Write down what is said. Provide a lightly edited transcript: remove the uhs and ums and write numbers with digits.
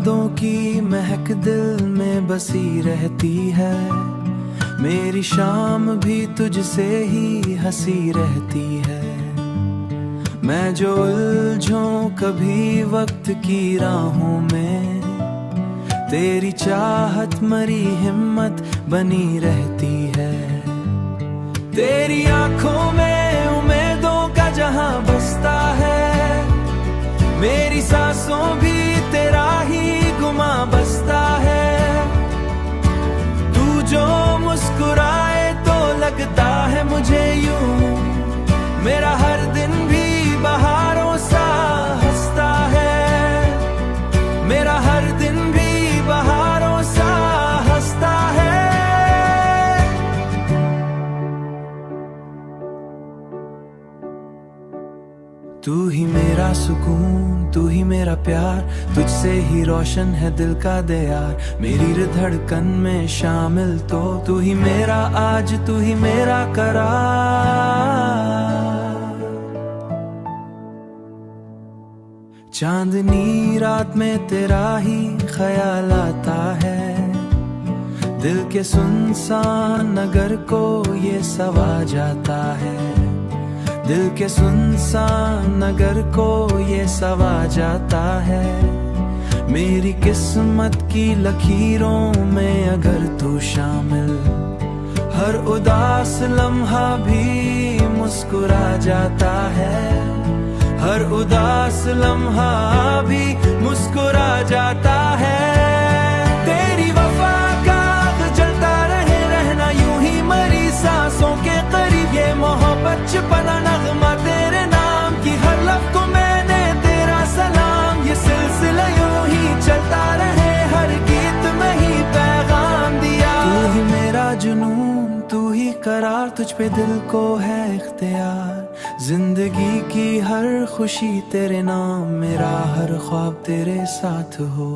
यादों की महक दिल में बसी रहती है। मेरी शाम भी तुझसे ही हंसी रहती है। मैं जो उलझूं कभी वक्त की राहों में, तेरी चाहत मरी हिम्मत बनी रहती है। तेरी आंखों में उम्मीदों का जहां बसता है, मेरी सांसों भी तेरा ही गुमा बसता है। तू जो मुस्कुराए तो लगता है मुझे यूं, मेरा हर दिन भी बहारों सा हंसता है। मेरा हर दिन भी बहारों सा हंसता है। तू ही मेरा सुकून, तू ही मेरा प्यार, तुझसे ही रोशन है दिल का दयार। मेरी धड़कन में शामिल तो तू ही मेरा आज, तू ही मेरा करार। चांदनी रात में तेरा ही ख्याल आता है, दिल के सुनसान नगर को ये सवा जाता है। दिल के सुनसान नगर को ये सवा जाता है। मेरी किस्मत की लकीरों में अगर तू शामिल, हर उदास लम्हा भी मुस्कुरा जाता है। हर उदास लम्हा भी मुस्कुरा जाता है। तेरी वफा का जलता रहे रहना यूं ही मरी सांसों के करीब, ये मोहब्बत छुपना नगमा तेरे नाम की, हर लफ्ज़ को मैंने तेरा सलाम। ये सिलसिला यूं ही चलता रहे, हर गीत में ही पैगाम दिया। तू ही मेरा जुनून, तू ही करार, तुझ पे दिल को है इख्तियार। जिंदगी की हर खुशी तेरे नाम, मेरा हर ख्वाब तेरे साथ हो।